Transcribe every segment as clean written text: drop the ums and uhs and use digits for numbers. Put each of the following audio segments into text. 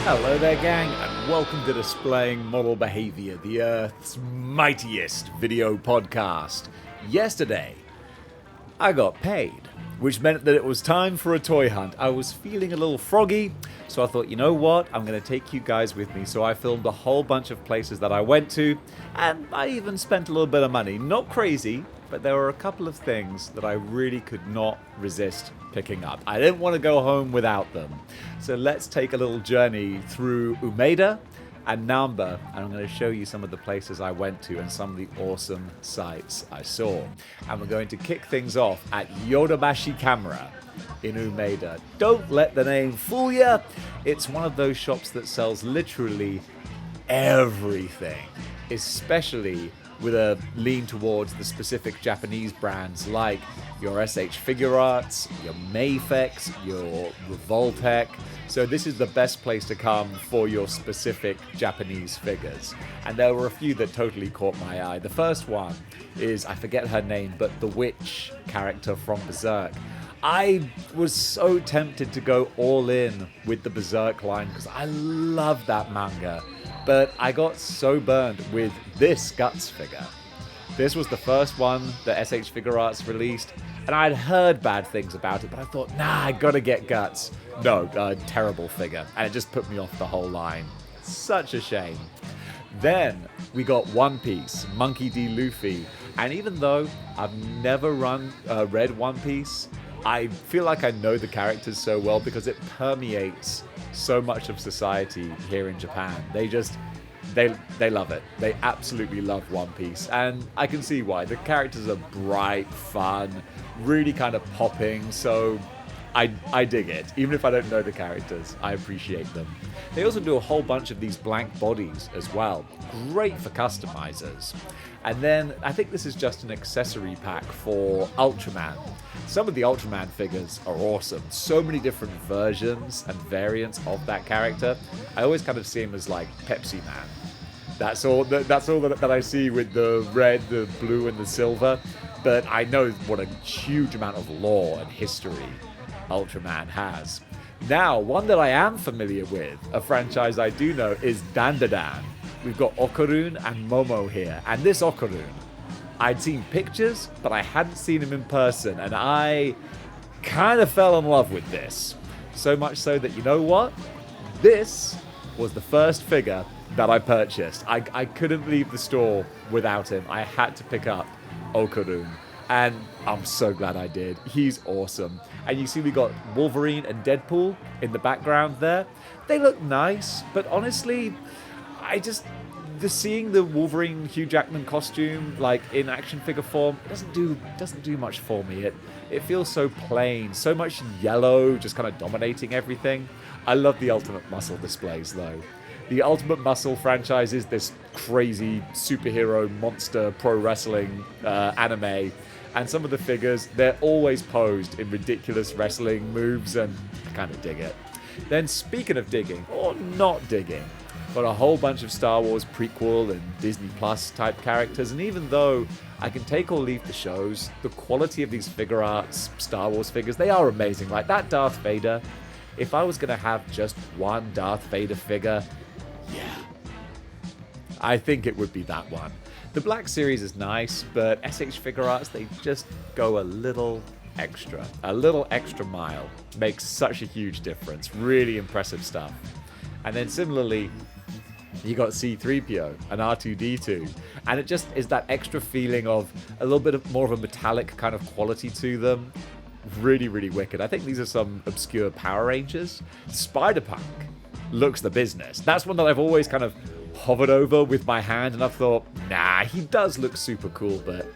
Hello there, gang, and welcome to Displaying-Model-Behaviour, the Earth's mightiest video podcast. Yesterday, I got paid, which meant that it was time for a toy hunt. I was feeling a little froggy, so I thought, you know what, I'm going to take you guys with me. So I filmed a whole bunch of places that I went to, and I even spent a little bit of money. Not crazy, but there were a couple of things that I really could not resist picking up. I didn't want to go home without them. So let's take a little journey through Umeda and Namba, and I'm going to show you some of the places I went to and some of the awesome sights I saw. And we're going to kick things off at Yodobashi Camera in Umeda. Don't let the name fool you. It's one of those shops that sells literally everything, especially with a lean towards the specific Japanese brands like your SH Figure Arts, your Mayfex, your Revoltech. So this is the best place to come for your specific Japanese figures. And there were a few that totally caught my eye. The first one is, I forget her name, but the witch character from Berserk. I was so tempted to go all in with the Berserk line because I love that manga. But I got so burned with this Guts figure. This was the first one that SH Figure Arts released, and I'd heard bad things about it, but I thought, nah, I gotta get Guts. No, terrible figure, and it just put me off the whole line. Such a shame. Then we got One Piece, Monkey D. Luffy, and even though I've never read One Piece, I feel like I know the characters so well because it permeates so much of society here in Japan. They love it. They absolutely love One Piece, and I can see why. The characters are bright, fun, really kind of popping, so I dig it. Even if I don't know the characters, I appreciate them. They also do a whole bunch of these blank bodies as well. Great for customizers. And then I think this is just an accessory pack for Ultraman. Some of the Ultraman figures are awesome. So many different versions and variants of that character. I always kind of see him as like Pepsi Man. That's all that I see with the red, the blue, and the silver. But I know what a huge amount of lore and history Ultraman has. Now, one that I am familiar with, a franchise I do know, is Dandadan. We've got Okarun and Momo here. And this Okarun, I'd seen pictures, but I hadn't seen him in person, and I kind of fell in love with this. So much so that, you know what? This was the first figure that I purchased. I couldn't leave the store without him. I had to pick up Okarun, and I'm so glad I did. He's awesome. And you see we got Wolverine and Deadpool in the background there. They look nice, but honestly, seeing the Wolverine Hugh Jackman costume like in action figure form, it doesn't do much for me. It feels so plain, so much yellow, just kind of dominating everything. I love the Ultimate Muscle displays though. The Ultimate Muscle franchise is this crazy superhero monster pro wrestling anime, and some of the figures, they're always posed in ridiculous wrestling moves, and I kind of dig it. Then speaking of digging, or not digging, got a whole bunch of Star Wars prequel and Disney Plus type characters, and even though I can take or leave the shows, the quality of these Figure Arts Star Wars figures, they are amazing. Like that Darth Vader, if I was going to have just one Darth Vader figure, yeah, I think it would be that one. The Black Series is nice, but SH Figure Arts, they just go a little extra mile. Makes such a huge difference. Really impressive stuff. And then similarly, you got C-3PO and R2-D2, and it just is that extra feeling of a little bit of more of a metallic kind of quality to them. Really, really wicked. I think these are some obscure Power Rangers. Spider-Punk looks the business. That's one that I've always kind of hovered over with my hand, and I've thought, nah, he does look super cool, but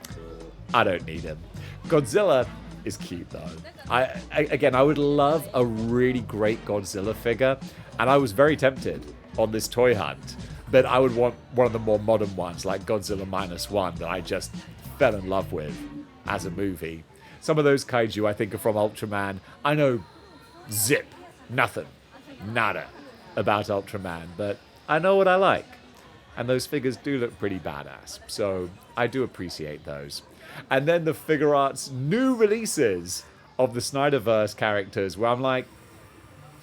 I don't need him. Godzilla is cute though. I would love a really great Godzilla figure, and I was very tempted on this toy hunt, but I would want one of the more modern ones like Godzilla -1 that I just fell in love with as a movie. Some of those kaiju I think are from Ultraman. I know zip, nothing, nada about Ultraman, but I know what I like. And those figures do look pretty badass, so I do appreciate those. And then the Figure Arts new releases of the Snyderverse characters, where I'm like,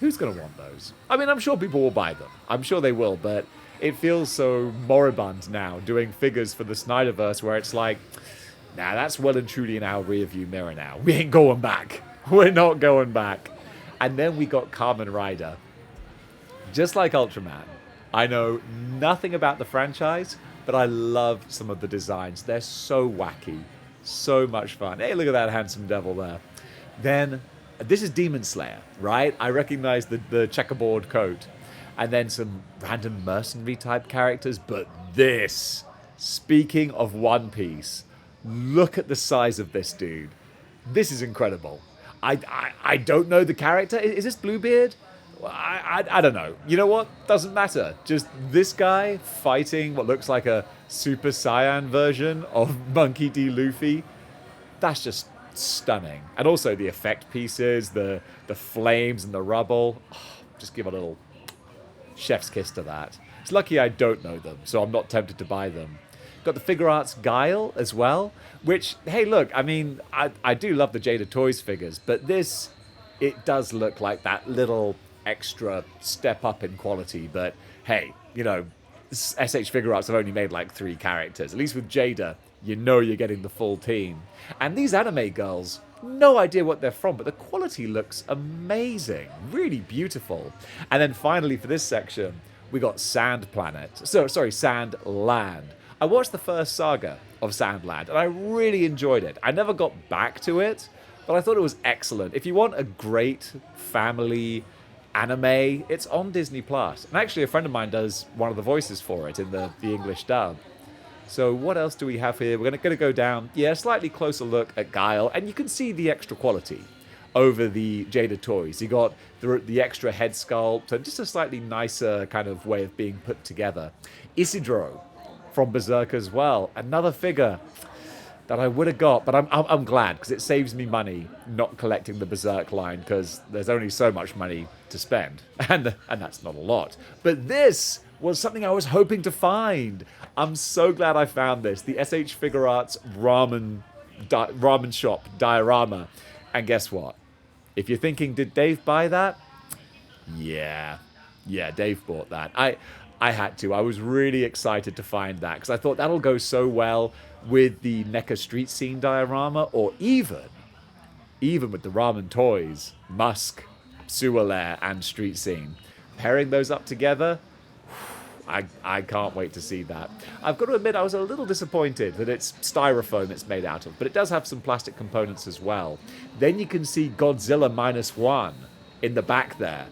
Who's going to want those? I mean, I'm sure people will buy them. I'm sure they will, but it feels so moribund now doing figures for the Snyderverse where it's like, nah, that's well and truly in our rearview mirror now. We ain't going back. We're not going back. And then we got Kamen Rider. Just like Ultraman, I know nothing about the franchise, but I love some of the designs. They're so wacky. So much fun. Hey, look at that handsome devil there. Then, this is Demon Slayer, right? I recognize the checkerboard coat. And then some random mercenary type characters. But this, speaking of One Piece, look at the size of this dude. This is incredible. I don't know the character. Is this Bluebeard? I don't know. You know what? Doesn't matter. Just this guy fighting what looks like a Super Saiyan version of Monkey D. Luffy. That's just stunning. And also the effect pieces, the flames and the rubble. Oh, just give a little chef's kiss to that. It's lucky I don't know them, so I'm not tempted to buy them. Got the Figure Arts Guile as well, which, hey, look, I mean, I do love the Jada Toys figures, but this, it does look like that little extra step up in quality. But hey, you know, SH Figure Arts have only made like 3 characters. At least with Jada, you know you're getting the full team. And these anime girls, no idea what they're from, but the quality looks amazing. Really beautiful. And then finally for this section, we got Sand Planet. Sand Land. I watched the first saga of Sandland, and I really enjoyed it. I never got back to it, but I thought it was excellent. If you want a great family anime, it's on Disney+. And actually, a friend of mine does one of the voices for it in the English dub. So what else do we have here? We're going to go down, yeah, a slightly closer look at Guile, and you can see the extra quality over the Jada Toys. You got the extra head sculpt, and just a slightly nicer kind of way of being put together. Isidro from Berserk as well. Another figure that I would have got, but I'm glad, because it saves me money not collecting the Berserk line, because there's only so much money to spend, and that's not a lot. But this was something I was hoping to find. I'm so glad I found this. The SH Figure Arts ramen shop diorama. And guess what? If you're thinking, did Dave buy that? Yeah, Dave bought that. I had to. I was really excited to find that, because I thought that'll go so well with the NECA street scene diorama, or even with the ramen toys, Musk, Sewer Lair, and street scene. Pairing those up together, I can't wait to see that. I've got to admit, I was a little disappointed that it's styrofoam it's made out of, but it does have some plastic components as well. Then you can see Godzilla -1 in the back there.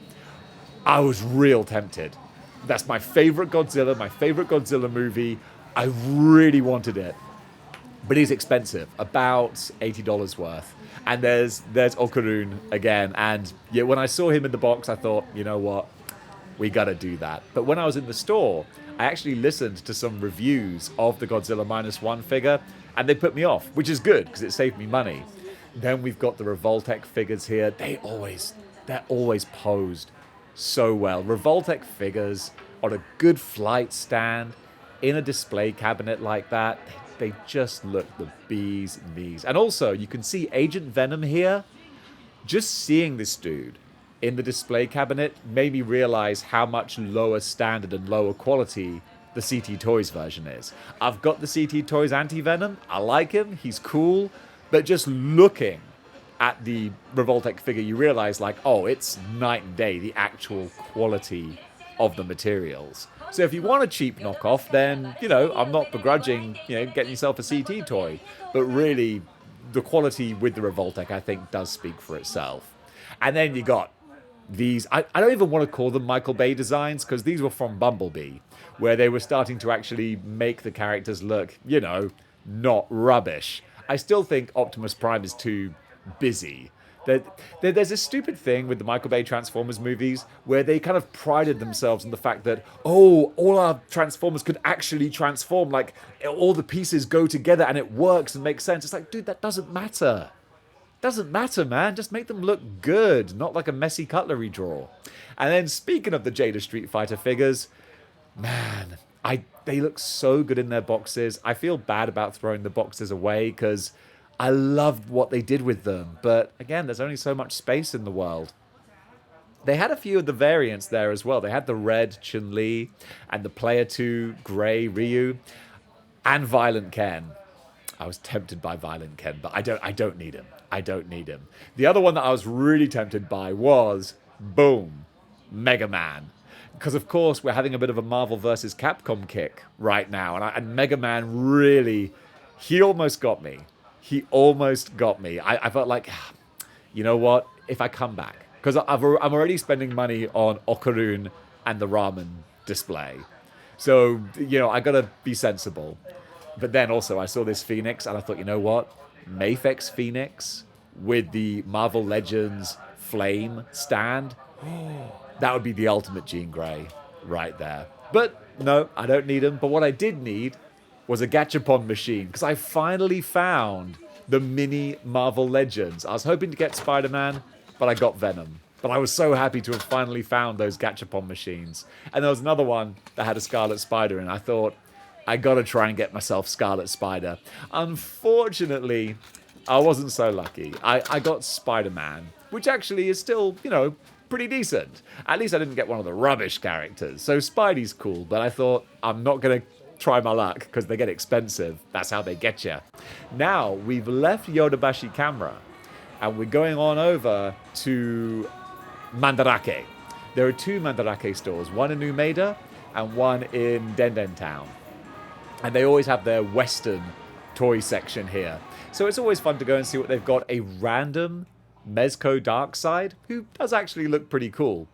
I was real tempted. That's my favorite Godzilla movie. I really wanted it. But he's expensive, about $80 worth. And there's Okarun again. And yeah, when I saw him in the box, I thought, you know what? We gotta do that. But when I was in the store, I actually listened to some reviews of the Godzilla -1 figure, and they put me off, which is good, because it saved me money. Then we've got the Revoltech figures here. They're always posed so well. Revoltech figures on a good flight stand, in a display cabinet like that, they just look the bee's knees. And also, you can see Agent Venom here. Just seeing this dude in the display cabinet made me realize how much lower standard and lower quality the CT Toys version is. I've got the CT Toys Anti-Venom. I like him. He's cool. But just looking at the Revoltech figure, you realize, like, oh, it's night and day, the actual quality of the materials. So if you want a cheap knockoff, then, you know, I'm not begrudging, you know, getting yourself a CT toy. But really, the quality with the Revoltech, I think, does speak for itself. And then you got these, I don't even want to call them Michael Bay designs, because these were from Bumblebee, where they were starting to actually make the characters look, you know, not rubbish. I still think Optimus Prime is too busy. There's this stupid thing with the Michael Bay Transformers movies where they kind of prided themselves on the fact that, oh, all our Transformers could actually transform, like all the pieces go together and it works and makes sense. It's like, dude, that doesn't matter. Doesn't matter, man. Just make them look good, not like a messy cutlery drawer. And then speaking of the Jada Street Fighter figures, man, they look so good in their boxes. I feel bad about throwing the boxes away because I loved what they did with them. But again, there's only so much space in the world. They had a few of the variants there as well. They had the red Chun-Li and the Player 2 grey Ryu and Violent Ken. I was tempted by Violent Ken, but I don't need him. I don't need him. The other one that I was really tempted by was, boom, Mega Man. Because, of course, we're having a bit of a Marvel versus Capcom kick right now. And Mega Man really, he almost got me. He almost got me. I felt like, you know what? If I come back, because I'm already spending money on Okarun and the ramen display. So, you know, I got to be sensible. But then also I saw this Phoenix and I thought, you know what? Mafex Phoenix with the Marvel Legends flame stand. That would be the ultimate Jean Grey right there. But no, I don't need him. But what I did need was a gachapon machine because I finally found the mini Marvel Legends. I was hoping to get Spider-Man, but I got Venom. But I was so happy to have finally found those gachapon machines. And there was another one that had a Scarlet Spider in. I thought, I gotta try and get myself Scarlet Spider. Unfortunately, I wasn't so lucky. I got Spider-Man, which actually is still, you know, pretty decent. At least I didn't get one of the rubbish characters. So Spidey's cool, but I thought I'm not gonna try my luck because they get expensive. That's how they get you. Now, we've left Yodobashi Camera and we're going on over to Mandarake. There are two Mandarake stores, one in Umeda and one in Denden Town. And they always have their Western toy section here. So it's always fun to go and see what they've got. A random Mezco Darkseid, who does actually look pretty cool.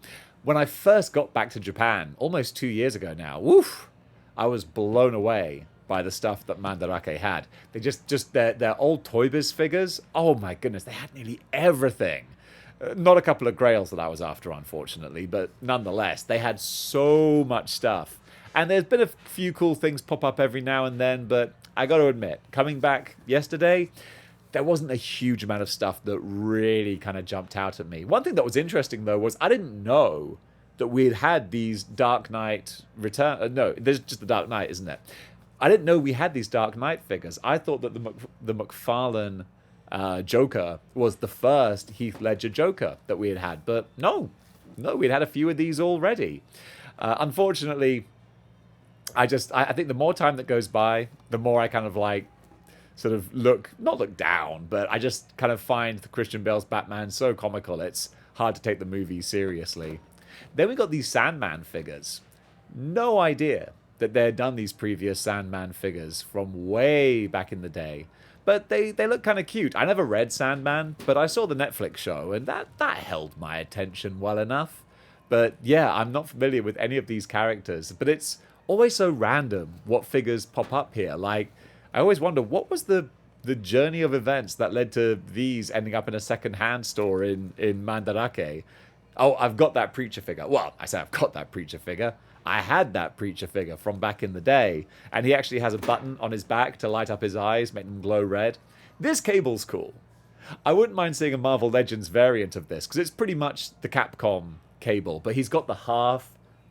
When I first got back to Japan, almost 2 years ago now, woof, I was blown away by the stuff that Mandarake had. They just their old Toy Biz figures, oh my goodness, they had nearly everything. Not a couple of grails that I was after, unfortunately, but nonetheless, they had so much stuff. And there's been a few cool things pop up every now and then, but I got to admit, coming back yesterday, there wasn't a huge amount of stuff that really kind of jumped out at me. One thing that was interesting, though, was I didn't know that we had these Dark Knight Return... no, there's just the Dark Knight, isn't it? I didn't know we had these Dark Knight figures. I thought that the McFarlane Joker was the first Heath Ledger Joker that we had. But no, we'd had a few of these already. Unfortunately... I think the more time that goes by, the more I kind of like sort of not look down, but I just kind of find the Christian Bale's Batman so comical, it's hard to take the movie seriously. Then we got these Sandman figures. No idea that they had done these previous Sandman figures from way back in the day. But they look kind of cute. I never read Sandman, but I saw the Netflix show, and that held my attention well enough. But yeah, I'm not familiar with any of these characters, but it's always so random what figures pop up here. Like, I always wonder, what was the journey of events that led to these ending up in a second-hand store in Mandarake? Oh, I've got that Preacher figure. Well, I say I've got that Preacher figure. I had that Preacher figure from back in the day, and he actually has a button on his back to light up his eyes, make them glow red. This cable's cool. I wouldn't mind seeing a Marvel Legends variant of this, because it's pretty much the Capcom cable, but he's got the half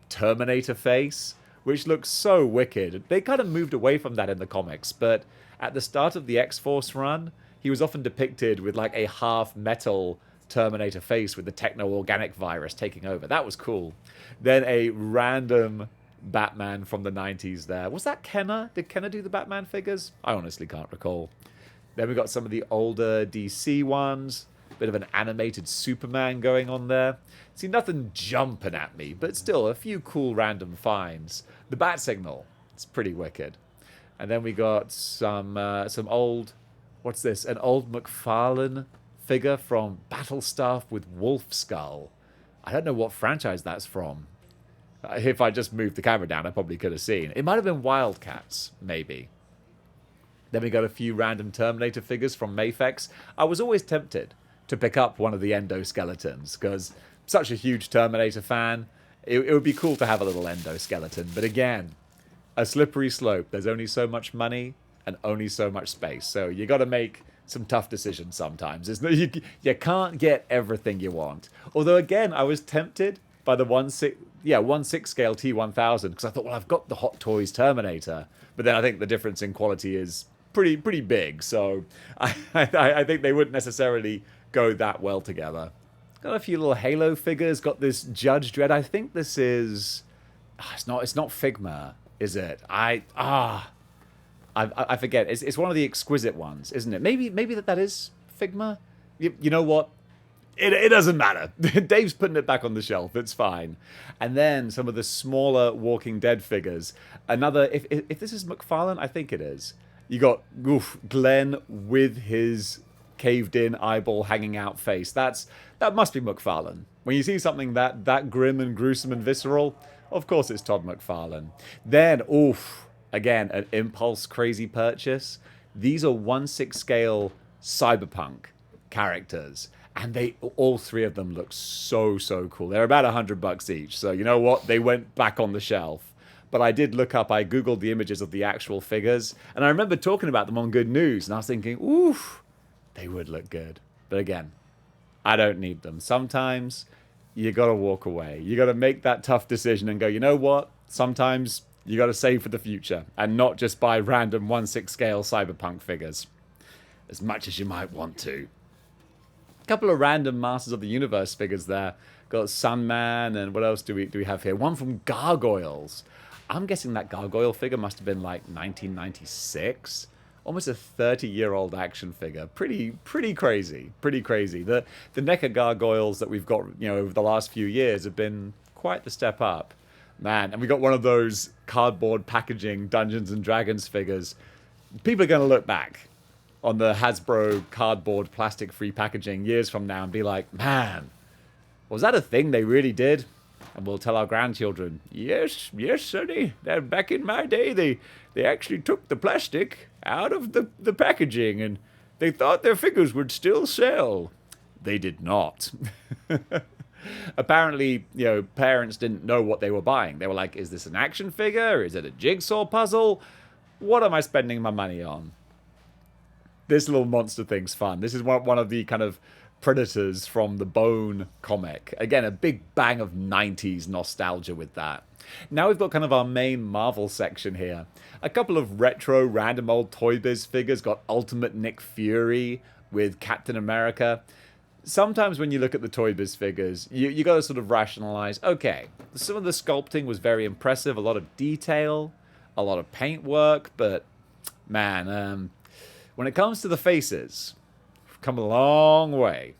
Terminator face, which looks so wicked. They kind of moved away from that in the comics, but at the start of the X-Force run, he was often depicted with like a half-metal Terminator face with the techno-organic virus taking over. That was cool. Then a random Batman from the 90s there. Was that Kenner? Did Kenner do the Batman figures? I honestly can't recall. Then we got some of the older DC ones. Bit of an animated Superman going on there. See, nothing jumping at me, but still a few cool random finds. The Bat Signal, it's pretty wicked. And then we got some old, what's this? An old McFarlane figure from Battlestar with Wolf Skull. I don't know what franchise that's from. If I just moved the camera down, I probably could have seen. It might have been Wildcats, maybe. Then we got a few random Terminator figures from Mafex. I was always tempted to pick up one of the endoskeletons, because such a huge Terminator fan, it would be cool to have a little endoskeleton. But again, a slippery slope. There's only so much money and only so much space. So you got to make some tough decisions sometimes. You can't get everything you want. Although again, I was tempted by the 1/6 scale T1000, because I thought, well, I've got the Hot Toys Terminator. But then I think the difference in quality is pretty big. So I think they wouldn't necessarily go that well together. Got a few little Halo figures. Got this Judge Dredd. I think this is... It's not Figma, is it? I forget. It's one of the exquisite ones, isn't it? Maybe that is Figma. You know what? It doesn't matter. Dave's putting it back on the shelf. It's fine. And then some of the smaller Walking Dead figures. Another, if this is McFarlane, I think it is. You got Glenn with his caved-in eyeball hanging out face. That must be McFarlane. When you see something that grim and gruesome and visceral, of course it's Todd McFarlane. Then, again, an impulse crazy purchase. These are 1/6 scale cyberpunk characters. And all three of them look so cool. They're about $100 each. So you know what? They went back on the shelf. But I did look up, I Googled the images of the actual figures. And I remember talking about them on Good News. And I was thinking, they would look good. But again, I don't need them. Sometimes you got to walk away. You got to make that tough decision and go, you know what? Sometimes you got to save for the future. And not just buy random 1/6 scale cyberpunk figures. As much as you might want to. Couple of random Masters of the Universe figures there. Got Sunman, and what else do we have here? One from Gargoyles. I'm guessing that Gargoyle figure must have been like 1996. Almost a 30-year-old action figure. Pretty crazy. Pretty crazy. The NECA Gargoyles that we've got, over the last few years have been quite the step up. Man, and we got one of those cardboard packaging Dungeons and Dragons figures. People are going to look back on the Hasbro cardboard plastic-free packaging years from now and be like, man, was that a thing they really did? And we'll tell our grandchildren, yes, Sonny, back in my day, they actually took the plastic out of the packaging and they thought their figures would still sell. They did not. Apparently, parents didn't know what they were buying. They were like, is this an action figure? Is it a jigsaw puzzle? What am I spending my money on? This little monster thing's fun. This is one of the kind of predators from the Bone comic. Again, a big bang of 90s nostalgia with that. Now we've got kind of our main Marvel section here. A couple of retro random old Toy Biz figures. Got Ultimate Nick Fury with Captain America. Sometimes when you look at the Toy Biz figures, you got to sort of rationalize, okay, some of the sculpting was very impressive, a lot of detail, a lot of paint work, but man, when it comes to the faces, we've come a long way.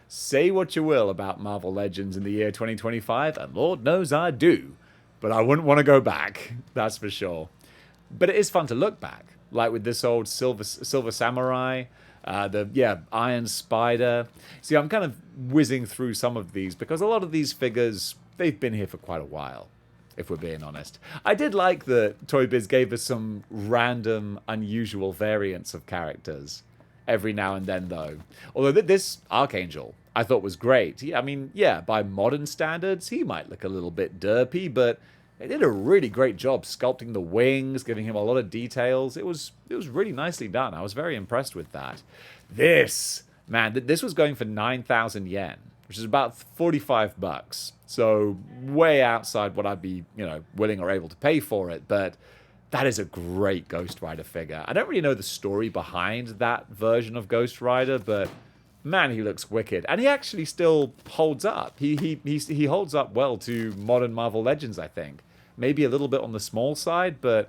Say what you will about Marvel Legends in the year 2025, and Lord knows I do. But I wouldn't want to go back, that's for sure. But it is fun to look back, like with this old Silver Samurai, Iron Spider. See, I'm kind of whizzing through some of these because a lot of these figures, they've been here for quite a while, if we're being honest. I did like that Toy Biz gave us some random, unusual variants of characters every now and then, though. Although this Archangel, I thought was great. By modern standards, he might look a little bit derpy, but they did a really great job sculpting the wings, giving him a lot of details. It was really nicely done. I was very impressed with that. This was going for 9,000 yen, which is about $45. So way outside what I'd be, willing or able to pay for it. But that is a great Ghost Rider figure. I don't really know the story behind that version of Ghost Rider, but man, he looks wicked. And he actually still holds up. He holds up well to modern Marvel Legends, I think. Maybe a little bit on the small side, but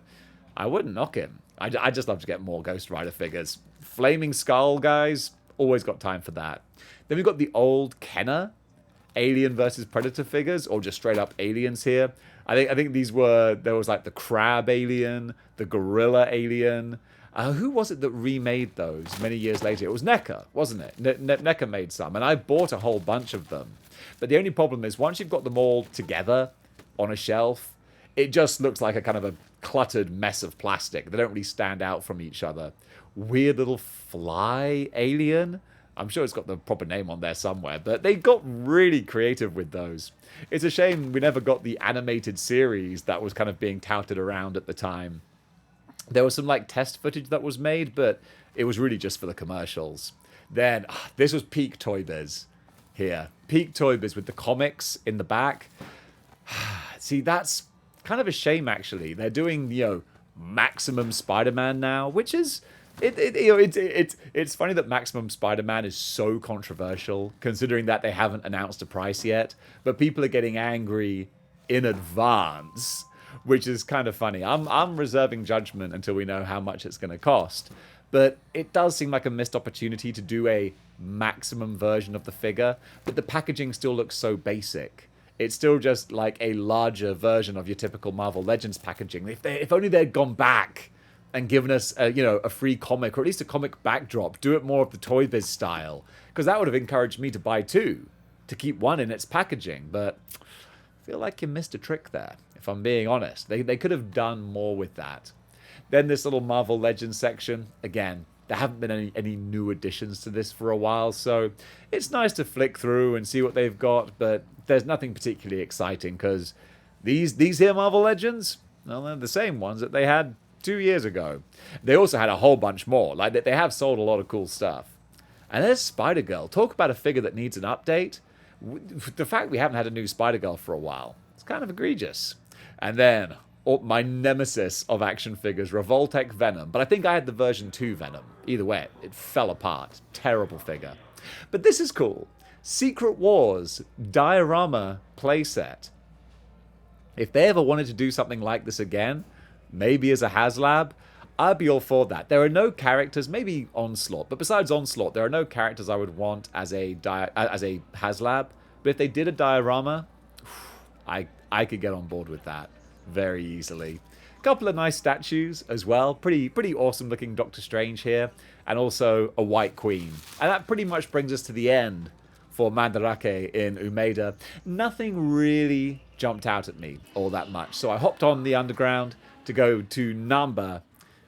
I wouldn't knock him. I just love to get more Ghost Rider figures. Flaming Skull, guys, always got time for that. Then we've got the old Kenner Alien versus Predator figures, or just straight up aliens here. I think there was like the Crab Alien, the Gorilla Alien. Who was it that remade those many years later? It was NECA, wasn't it? NECA made some, and I bought a whole bunch of them. But the only problem is, once you've got them all together on a shelf, it just looks like a kind of a cluttered mess of plastic. They don't really stand out from each other. Weird little fly alien. I'm sure it's got the proper name on there somewhere, but they got really creative with those. It's a shame we never got the animated series that was kind of being touted around at the time. There was some test footage that was made, but it was really just for the commercials. Then, this was peak Toy Biz here. Peak Toy Biz with the comics in the back. See, that's kind of a shame, actually. They're doing, Maximum Spider-Man now, which is It's funny that Maximum Spider-Man is so controversial, considering that they haven't announced a price yet, but people are getting angry in advance, which is kind of funny. I'm reserving judgment until we know how much it's going to cost, but it does seem like a missed opportunity to do a maximum version of the figure, but the packaging still looks so basic. It's still just like a larger version of your typical Marvel Legends packaging. If only they'd gone back and given us a free comic, or at least a comic backdrop, do it more of the Toy Biz style, because that would have encouraged me to buy two, to keep one in its packaging. But I feel like you missed a trick there, if I'm being honest. They could have done more with that. Then this little Marvel Legends section, again, there haven't been any new additions to this for a while, so it's nice to flick through and see what they've got, but there's nothing particularly exciting, because these here Marvel Legends, well, they're the same ones that they had 2 years ago. They also had a whole bunch more. Like, they have sold a lot of cool stuff. And there's Spider-Girl. Talk about a figure that needs an update. The fact we haven't had a new Spider-Girl for a while, it's kind of egregious. And then, my nemesis of action figures, Revoltech Venom. But I think I had the version 2 Venom. Either way, it fell apart. Terrible figure. But this is cool. Secret Wars diorama playset. If they ever wanted to do something like this again, maybe as a HasLab, I'd be all for that. There are no characters, maybe Onslaught, but besides Onslaught, there are no characters I would want as a HasLab. But if they did a diorama, I could get on board with that very easily. A couple of nice statues as well. Pretty awesome looking Doctor Strange here, and also a White Queen. And that pretty much brings us to the end for Mandarake in Umeda. Nothing really jumped out at me all that much, so I hopped on the underground to go to Namba,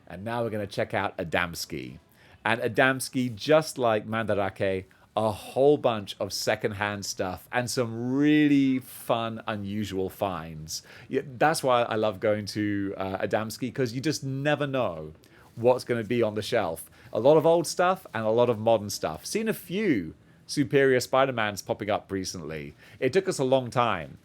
and now we're going to check out Adamski. And Adamski, just like Mandarake, a whole bunch of secondhand stuff and some really fun, unusual finds. Yeah, that's why I love going to Adamski, because you just never know what's going to be on the shelf. A lot of old stuff and a lot of modern stuff. Seen a few Superior Spider-Mans popping up recently. It took us a long time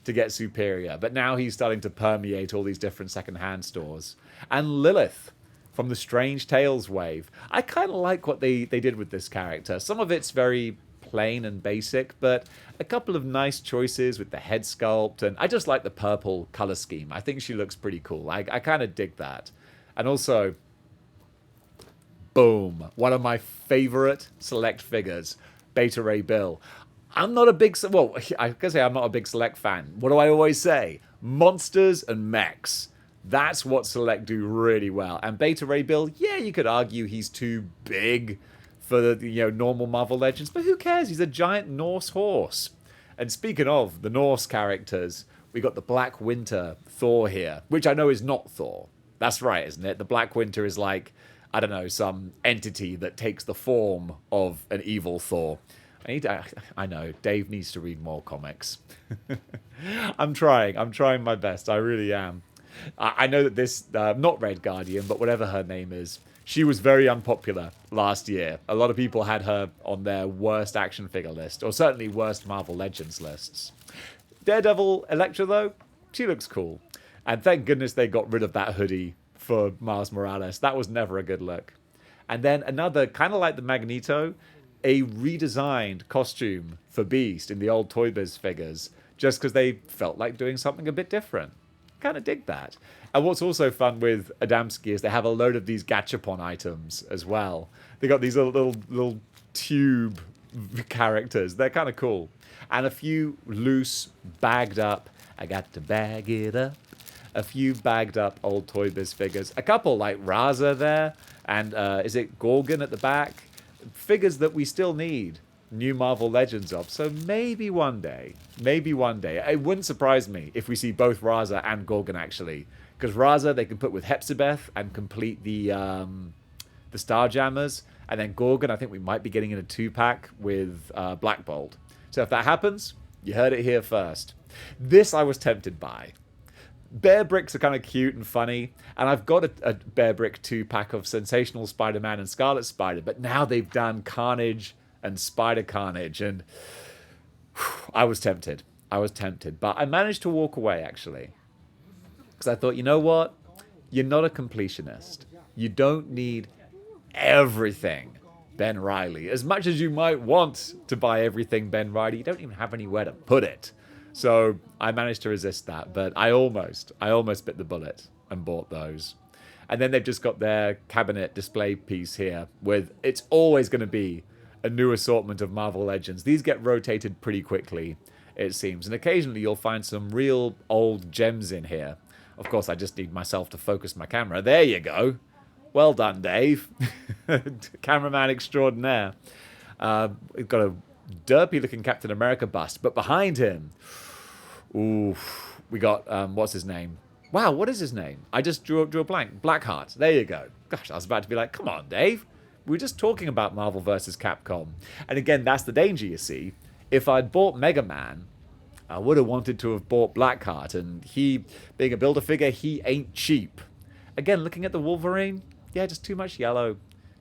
to get Superior, but now he's starting to permeate all these different secondhand stores. And Lilith from the Strange Tales wave. I kind of like what they did with this character. Some of it's very plain and basic, but a couple of nice choices with the head sculpt, and I just like the purple color scheme. I think she looks pretty cool. I kind of dig that. And also, boom, one of my favorite select figures, Beta Ray Bill. I'm not a big, well, I can say I'm not a big Select fan. What do I always say? Monsters and mechs. That's what Select do really well. And Beta Ray Bill, yeah, you could argue he's too big for the normal Marvel Legends, but who cares? He's a giant Norse horse. And speaking of the Norse characters, we got the Black Winter Thor here, which I know is not Thor. That's right, isn't it? The Black Winter is like, I don't know, some entity that takes the form of an evil Thor. I know, Dave needs to read more comics. I'm trying my best, I really am. I know that this, not Red Guardian, but whatever her name is, she was very unpopular last year. A lot of people had her on their worst action figure list, or certainly worst Marvel Legends lists. Daredevil Elektra, though, she looks cool. And thank goodness they got rid of that hoodie for Miles Morales. That was never a good look. And then another, kind of like the Magneto, a redesigned costume for Beast in the old Toy Biz figures, just because they felt like doing something a bit different. Kind of dig that. And what's also fun with Adamski is they have a load of these Gachapon items as well. They got these little tube characters. They're kind of cool. And a few loose, bagged up, I got to bag it up, a few bagged up old Toy Biz figures. A couple like Raza there, and is it Gorgon at the back? Figures that we still need new Marvel Legends of. So maybe one day, it wouldn't surprise me if we see both Raza and Gorgon actually. Because Raza they can put with Hepzibeth and complete the Starjammers. And then Gorgon, I think we might be getting in a 2-pack with Black Bolt. So if that happens, you heard it here first. This I was tempted by. Bear Bricks are kind of cute and funny, and I've got a Bear Brick 2-pack of Sensational Spider-Man and Scarlet Spider, but now they've done Carnage and Spider Carnage, and I was tempted, but I managed to walk away, actually, because I thought, you know what? You're not a completionist. You don't need everything Ben Reilly. As much as you might want to buy everything Ben Reilly, you don't even have anywhere to put it. So I managed to resist that, but I almost bit the bullet and bought those. And then they've just got their cabinet display piece here with, it's always going to be a new assortment of Marvel Legends. These get rotated pretty quickly, it seems. And occasionally you'll find some real old gems in here. Of course, I just need myself to focus my camera. There you go. Well done, Dave. Cameraman extraordinaire. We've got a derpy-looking Captain America bust, but behind him, ooh, we got, what's his name? Wow, what is his name? I just drew a blank. Blackheart. There you go. Gosh, I was about to be like, come on, Dave. We were just talking about Marvel vs. Capcom. And again, that's the danger, you see. If I'd bought Mega Man, I would have wanted to have bought Blackheart. And he, being a Build-A-Figure, he ain't cheap. Again, looking at the Wolverine, yeah, just too much yellow.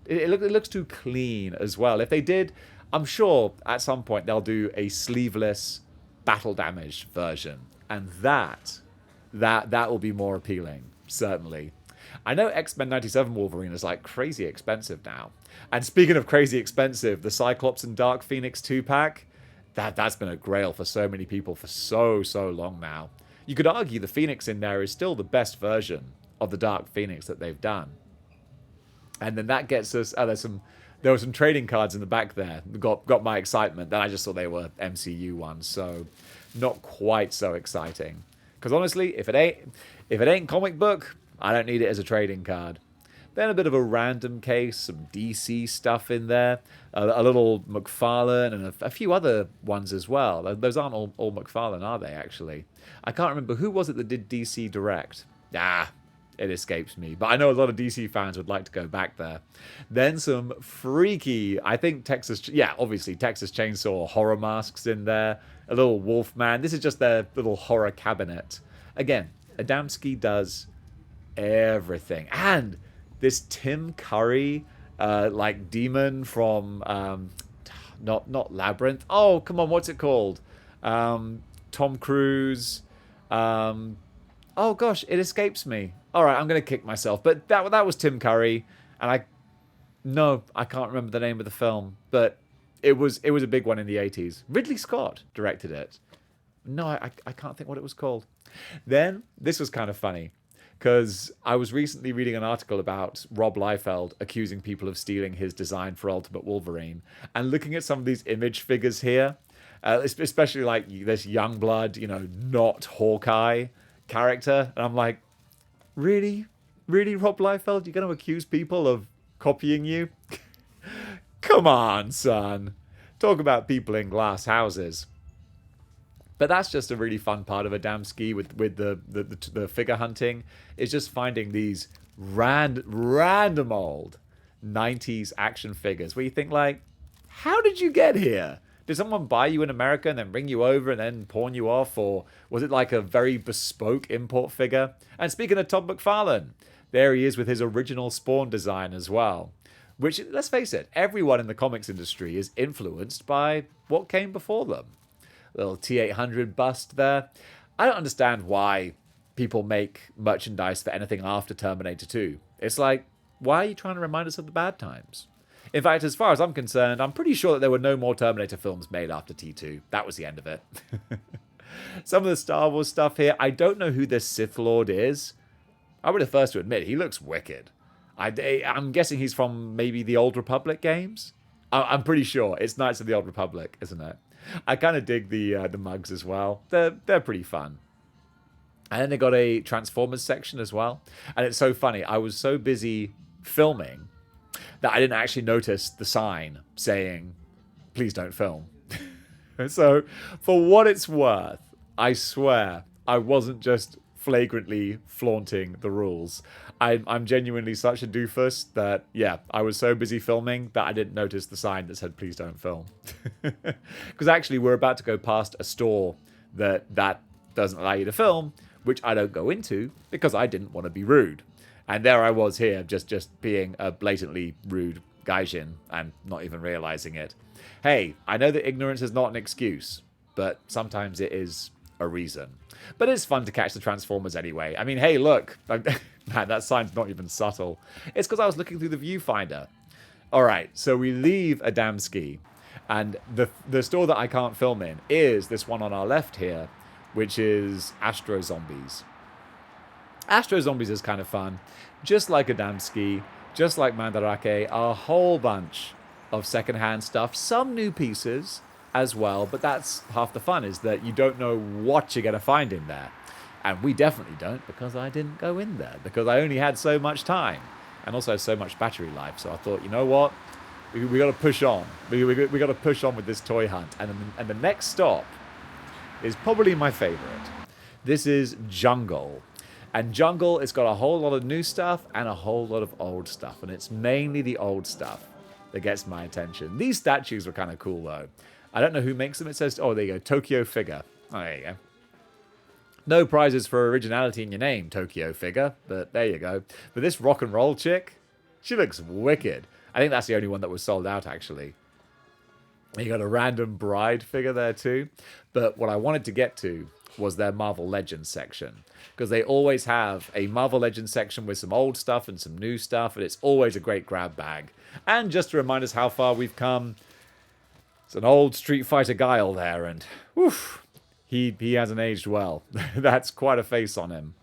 It looks too clean as well. If they did, I'm sure at some point they'll do a sleeveless battle damage version. And that will be more appealing, certainly. I know X-Men 97 Wolverine is like crazy expensive now. And speaking of crazy expensive, the Cyclops and Dark Phoenix 2-pack, that's been a grail for so many people for so long now. You could argue the Phoenix in there is still the best version of the Dark Phoenix that they've done. And then that gets us, there were some trading cards in the back there that got my excitement. Then I just saw they were MCU ones, so not quite so exciting. Because honestly, if it ain't comic book, I don't need it as a trading card. Then a bit of a random case, some DC stuff in there, a little McFarlane, and a few other ones as well. Those aren't all McFarlane, are they, actually? I can't remember. Who was it that did DC Direct? It escapes me. But I know a lot of DC fans would like to go back there. Then some freaky, I think obviously Texas Chainsaw horror masks in there. A little Wolfman. This is just their little horror cabinet. Again, Adamski does everything. And this Tim Curry, demon from, not Labyrinth. Oh, come on, what's it called? Tom Cruise. Oh gosh, it escapes me. All right, I'm going to kick myself. But that was Tim Curry. And I can't remember the name of the film. But it was a big one in the 80s. Ridley Scott directed it. No, I can't think what it was called. Then, this was kind of funny. Because I was recently reading an article about Rob Liefeld accusing people of stealing his design for Ultimate Wolverine. And looking at some of these image figures here, especially like this Youngblood, not Hawkeye character. And I'm like, really? Really, Rob Liefeld? You're going to accuse people of copying you? Come on, son. Talk about people in glass houses. But that's just a really fun part of Adamski with the figure hunting. Is just finding these random old 90s action figures where you think like, how did you get here? Did someone buy you in America and then bring you over and then pawn you off? Or was it like a very bespoke import figure? And speaking of Todd McFarlane, there he is with his original Spawn design as well. Which, let's face it, everyone in the comics industry is influenced by what came before them. Little T-800 bust there. I don't understand why people make merchandise for anything after Terminator 2. It's like, why are you trying to remind us of the bad times? In fact, as far as I'm concerned, I'm pretty sure that there were no more Terminator films made after T2. That was the end of it. Some of the Star Wars stuff here, I don't know who this Sith Lord is. I would be the first to admit, he looks wicked. I'm guessing he's from maybe the Old Republic games? I'm pretty sure. It's Knights of the Old Republic, isn't it? I kind of dig the mugs as well. They're pretty fun. And then they got a Transformers section as well. And it's so funny. I was so busy filming that I didn't actually notice the sign saying, please don't film. So for what it's worth, I swear I wasn't just flagrantly flaunting the rules. I'm genuinely such a doofus that, yeah, I was so busy filming that I didn't notice the sign that said, please don't film. Because actually, we're about to go past a store that doesn't allow you to film, which I don't go into because I didn't want to be rude. And there I was here, just being a blatantly rude gaijin and not even realizing it. Hey, I know that ignorance is not an excuse, but sometimes it is a reason. But it's fun to catch the Transformers anyway. I mean, hey, look. Man, that sign's not even subtle. It's because I was looking through the viewfinder. All right, so we leave Adamski, and the store that I can't film in is this one on our left here, which is Astro Zombies. Astro Zombies is kind of fun, just like Adamski, just like Mandarake, a whole bunch of secondhand stuff, some new pieces as well, but that's half the fun, is that you don't know what you're going to find in there. And we definitely don't, because I didn't go in there, because I only had so much time and also so much battery life. So I thought, you know what? We got to push on. We got to push on with this toy hunt. And the next stop is probably my favorite. This is Jungle. And Jungle, it's got a whole lot of new stuff and a whole lot of old stuff. And it's mainly the old stuff that gets my attention. These statues were kind of cool, though. I don't know who makes them. It says, oh, there you go, Tokyo Figure. Oh, there you go. No prizes for originality in your name, Tokyo Figure, but there you go. But this rock and roll chick, she looks wicked. I think that's the only one that was sold out, actually. You got a random bride figure there, too. But what I wanted to get to was their Marvel Legends section, because they always have a Marvel Legends section with some old stuff and some new stuff, and it's always a great grab bag. And just to remind us how far we've come, it's an old Street Fighter Guile there, and woof, he hasn't aged well. That's quite a face on him.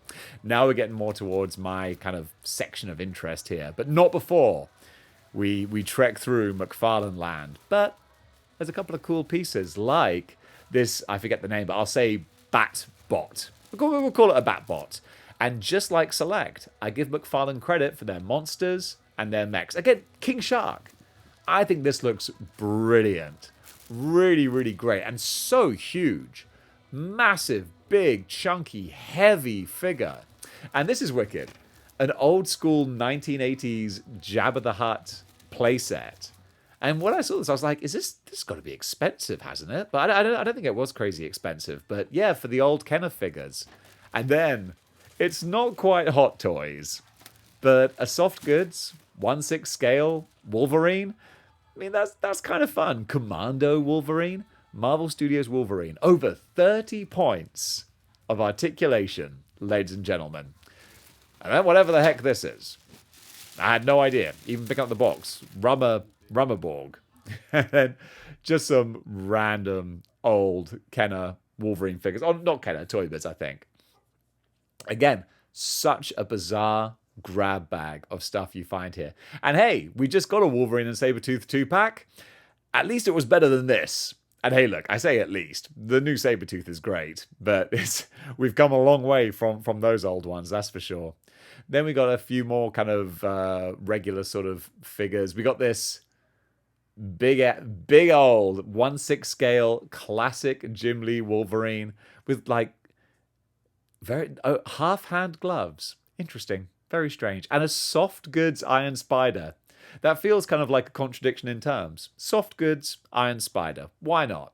Now we're getting more towards my kind of section of interest here, but not before we trek through McFarlane Land. But there's a couple of cool pieces, like this, I forget the name, but I'll say Batbot. We'll call it a Batbot. And just like Select, I give McFarlane credit for their monsters and their mechs. Again, King Shark. I think this looks brilliant. Really, really great. And so huge. Massive, big, chunky, heavy figure. And this is wicked. An old school 1980s Jabba the Hutt playset. And when I saw this, I was like, this got to be expensive, hasn't it? But I don't think it was crazy expensive. But yeah, for the old Kenner figures. And then, it's not quite Hot Toys, but a soft goods, 1/6 scale Wolverine. I mean, that's kind of fun. Commando Wolverine. Marvel Studios Wolverine. Over 30 points of articulation, ladies and gentlemen. And then whatever the heck this is. I had no idea. Even pick up the box. Rummerborg. And then just some random old Kenner Wolverine figures. Oh, not Kenner, Toy Biz, I think. Again, such a bizarre grab bag of stuff you find here. And hey, we just got a Wolverine and Sabretooth 2-pack. At least it was better than this. And hey, look, I say at least. The new Sabretooth is great, but we've come a long way from those old ones, that's for sure. Then we got a few more kind of regular sort of figures. We got this big old 1/6 scale classic Jim Lee Wolverine with like very half-hand gloves. Interesting. Very strange. And a soft goods Iron Spider. That feels kind of like a contradiction in terms. Soft goods, Iron Spider. Why not?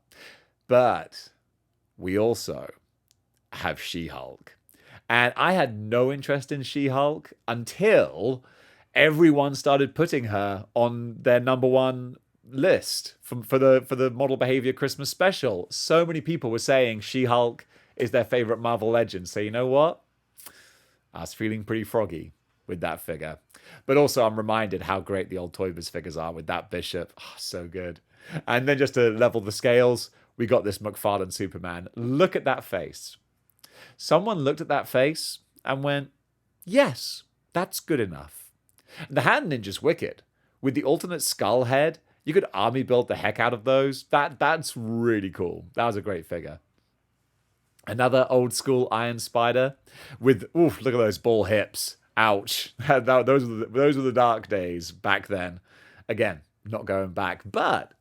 But we also have She-Hulk. And I had no interest in She-Hulk until everyone started putting her on their #1 list for the Model Behavior Christmas special. So many people were saying She-Hulk is their favorite Marvel Legend. So you know what? I was feeling pretty froggy with that figure. But also I'm reminded how great the old Toy Biz figures are with that Bishop. Oh, so good. And then just to level the scales, we got this McFarlane Superman. Look at that face. Someone looked at that face and went, yes, that's good enough. The Hand Ninja's wicked. With the alternate skull head, you could army build the heck out of those. That's really cool. That was a great figure. Another old school Iron Spider with, oof, look at those bull hips. Ouch. Those were the dark days back then. Again, not going back. But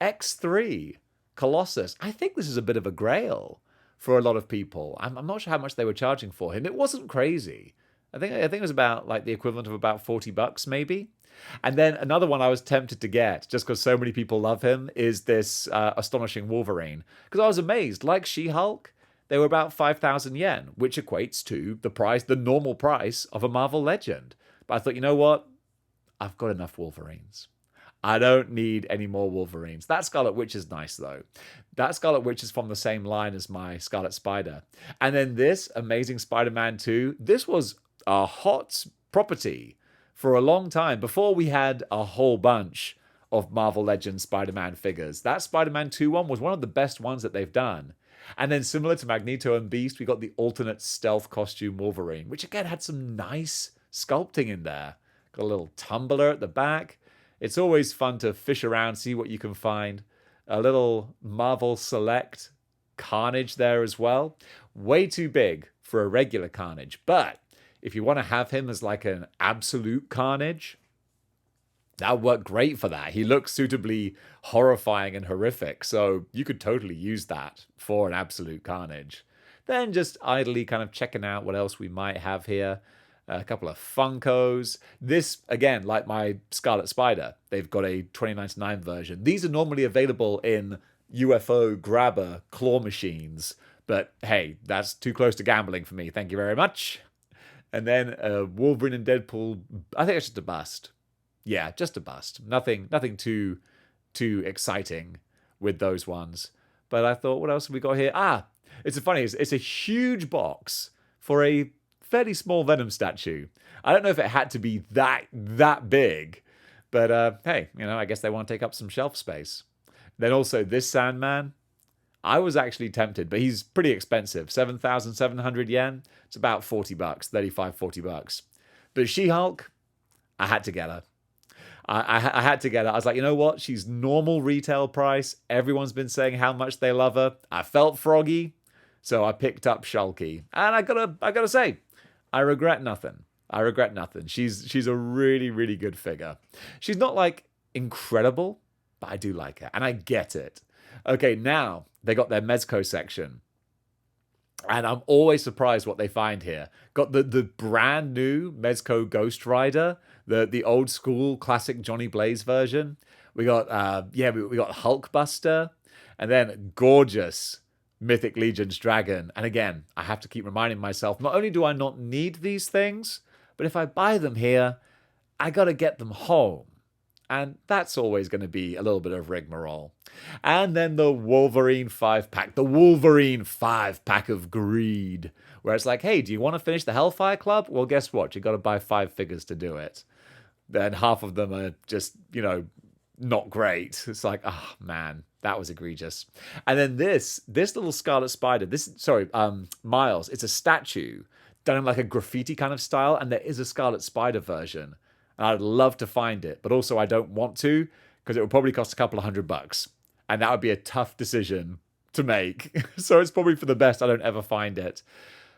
X3, Colossus, I think this is a bit of a grail for a lot of people. I'm not sure how much they were charging for him. It wasn't crazy. I think it was about like the equivalent of about $40 maybe. And then another one I was tempted to get, just because so many people love him, is this Astonishing Wolverine. Because I was amazed. Like She-Hulk, they were about 5,000 yen, which equates to the normal price of a Marvel Legend. But I thought, you know what? I've got enough Wolverines. I don't need any more Wolverines. That Scarlet Witch is nice, though. That Scarlet Witch is from the same line as my Scarlet Spider. And then this Amazing Spider-Man 2, this was a hot property for a long time, before we had a whole bunch of Marvel Legends Spider-Man figures. That Spider-Man 2 one was one of the best ones that they've done. And then similar to Magneto and Beast, we got the alternate stealth costume Wolverine, which again had some nice sculpting in there. Got a little tumbler at the back. It's always fun to fish around, see what you can find. A little Marvel Select Carnage there as well. Way too big for a regular Carnage. But if you want to have him as like an absolute Carnage, that would work great for that. He looks suitably horrifying and horrific. So you could totally use that for an absolute Carnage. Then just idly kind of checking out what else we might have here. A couple of Funkos. This, again, like my Scarlet Spider, they've got a 2099 version. These are normally available in UFO grabber claw machines. But hey, that's too close to gambling for me. Thank you very much. And then Wolverine and Deadpool, I think it's just a bust. Yeah, just a bust. Nothing too exciting with those ones. But I thought, what else have we got here? It's a huge box for a fairly small Venom statue. I don't know if it had to be that big, but hey, I guess they want to take up some shelf space. Then also this Sandman, I was actually tempted, but he's pretty expensive. 7,700 yen. It's about $40, 35, $40. But She-Hulk, I had to get her. I had to get her. I was like, you know what? She's normal retail price. Everyone's been saying how much they love her. I felt froggy, so I picked up Shulky. And I gotta say, I regret nothing. She's a really, really good figure. She's not like incredible, but I do like her, and I get it. Okay, now they got their Mezco section. And I'm always surprised what they find here. Got the brand new Mezco Ghost Rider, the old school classic Johnny Blaze version. We got we got Hulkbuster, and then gorgeous Mythic Legion's Dragon. And again, I have to keep reminding myself, not only do I not need these things, but if I buy them here, I gotta get them home. And that's always going to be a little bit of rigmarole. And then the Wolverine 5-pack. The Wolverine 5-pack of greed. Where it's like, hey, do you want to finish the Hellfire Club? Well, guess what? You got to buy 5 figures to do it. Then half of them are just, not great. It's like, oh, man, that was egregious. And then this little Scarlet Spider. Miles. It's a statue done in like a graffiti kind of style. And there is a Scarlet Spider version. And I'd love to find it, but also I don't want to because it would probably cost a couple of $100. And that would be a tough decision to make. So it's probably for the best I don't ever find it.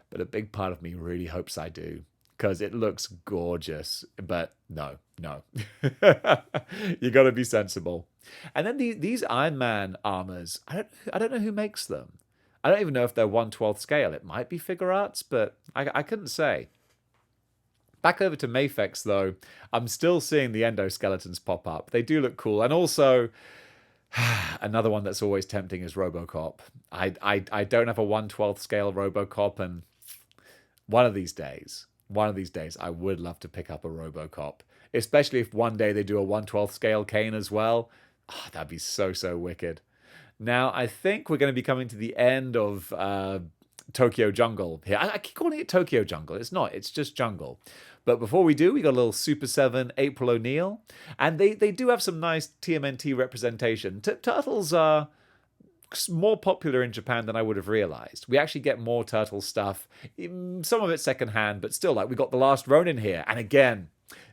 But a big part of me really hopes I do because it looks gorgeous. But no. You got to be sensible. And then these Iron Man armors, I don't know who makes them. I don't even know if they're 1/12 scale. It might be Figure Arts, but I couldn't say. Back over to Mafex, though, I'm still seeing the endoskeletons pop up. They do look cool. And also, another one that's always tempting is RoboCop. I don't have a 1/12 scale RoboCop, and one of these days, I would love to pick up a RoboCop. Especially if one day they do a 1/12 scale Kane as well. Oh, that'd be so wicked. Now, I think we're going to be coming to the end of Tokyo Jungle here. I keep calling it Tokyo Jungle. It's not. It's just Jungle. But before we do, we got a little Super 7 April O'Neil. And they do have some nice TMNT representation. Turtles are more popular in Japan than I would have realized. We actually get more turtle stuff. Some of it secondhand, but still, like we got the Last Ronin here. And again,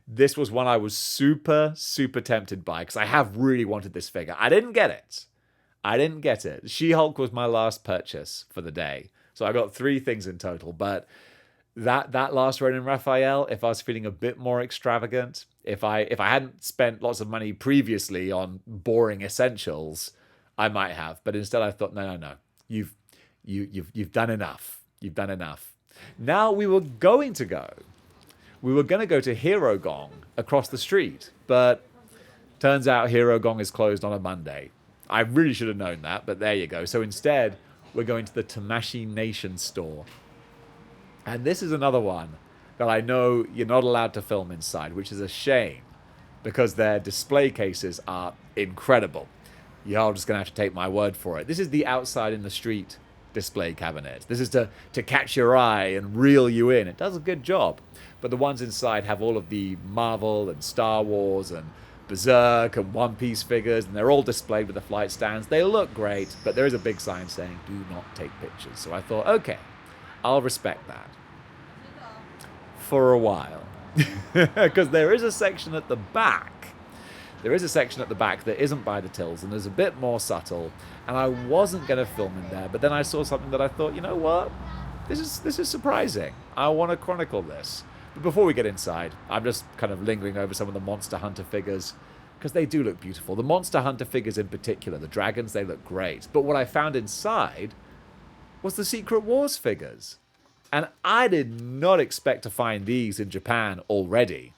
this was one I was super tempted by because I have really wanted this figure. I didn't get it. She-Hulk was my last purchase for the day. So I got 3 things in total, but that Last Ronin Raphael, if I was feeling a bit more extravagant, if I hadn't spent lots of money previously on boring essentials, I might have. But instead I thought, no. You've done enough. You've done enough. Now we were going to go to Hero Gong across the street, but turns out Hero Gong is closed on a Monday. I really should have known that, but there you go. So instead, we're going to the Tamashii Nations store. And this is another one that I know you're not allowed to film inside, which is a shame because their display cases are incredible. You're just going to have to take my word for it. This is the outside in the street display cabinet. This is to catch your eye and reel you in. It does a good job. But the ones inside have all of the Marvel and Star Wars and Berserk and One Piece figures, and they're all displayed with the flight stands. They look great, but there is a big sign saying, do not take pictures. So I thought, okay, I'll respect that. For a while. Because there is a section at the back. There is a section at the back that isn't by the tills, and is a bit more subtle. And I wasn't going to film in there, but then I saw something that I thought, you know what? This is surprising. I want to chronicle this. But before we get inside, I'm just kind of lingering over some of the Monster Hunter figures, because they do look beautiful. The Monster Hunter figures in particular, the dragons, they look great. But what I found inside was the Secret Wars figures. And I did not expect to find these in Japan already.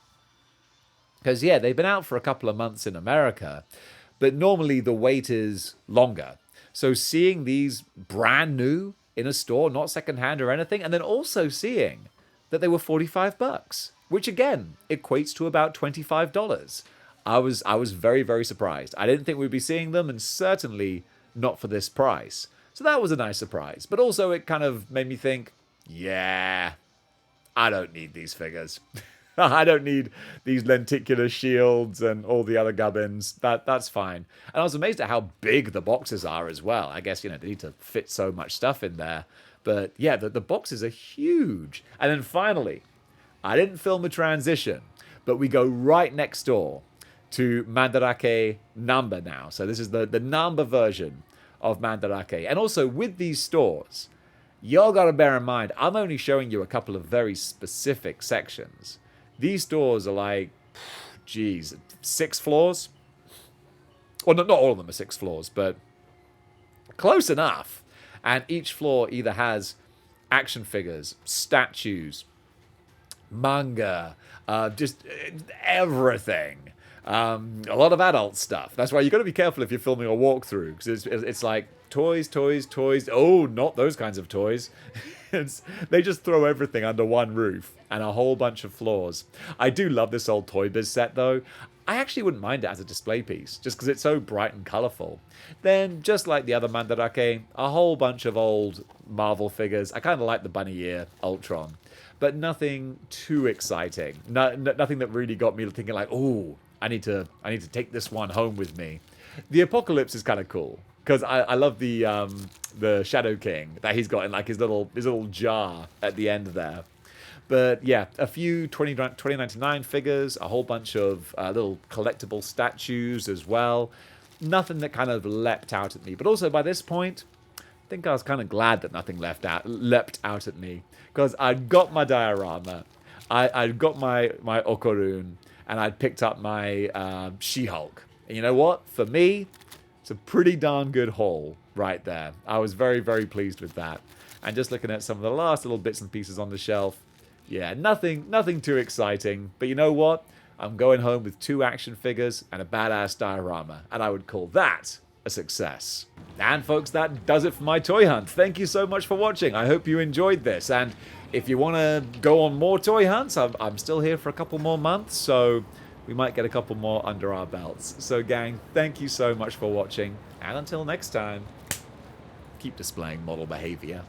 Because, yeah, they've been out for a couple of months in America, but normally the wait is longer. So seeing these brand new in a store, not secondhand or anything, and then also seeing that they were $45, which again equates to about $25. I was very, very surprised. I didn't think we'd be seeing them, and certainly not for this price. So that was a nice surprise. But also it kind of made me think, yeah, I don't need these figures. I don't need these lenticular shields and all the other gubbins. That's fine. And I was amazed at how big the boxes are as well. I guess, they need to fit so much stuff in there. But yeah, the boxes are huge. And then finally, I didn't film a transition, but we go right next door to Mandarake Namba now. So this is the Namba version of Mandarake. And also with these stores, y'all got to bear in mind, I'm only showing you a couple of very specific sections. These stores are like, 6 floors? Well, not all of them are 6 floors, but close enough. And each floor either has action figures, statues, manga, just everything. A lot of adult stuff. That's why you've got to be careful if you're filming a walkthrough, because it's like toys, toys, toys. Oh, not those kinds of toys. They just throw everything under one roof and a whole bunch of floors. I do love this old Toy Biz set, though. I actually wouldn't mind it as a display piece, just because it's so bright and colourful. Then, just like the other Mandarake, a whole bunch of old Marvel figures. I kind of like the bunny ear Ultron, but nothing too exciting. Nothing that really got me thinking like, oh, I need to take this one home with me. The Apocalypse is kind of cool, because I love the Shadow King that he's got in like his little jar at the end there. But yeah, a few 2099 figures, a whole bunch of little collectible statues as well. Nothing that kind of leapt out at me. But also by this point, I think I was kind of glad that nothing leapt out at me, because I'd got my diorama, I'd got my Okorun, and I'd picked up my She-Hulk. And you know what? For me, it's a pretty darn good haul right there. I was very, very pleased with that. And just looking at some of the last little bits and pieces on the shelf, yeah, nothing too exciting. But you know what? I'm going home with 2 action figures and a badass diorama, and I would call that a success. And folks, that does it for my toy hunt. Thank you so much for watching. I hope you enjoyed this. And if you want to go on more toy hunts, I'm still here for a couple more months, so we might get a couple more under our belts. So gang, thank you so much for watching, and until next time, keep displaying model behavior.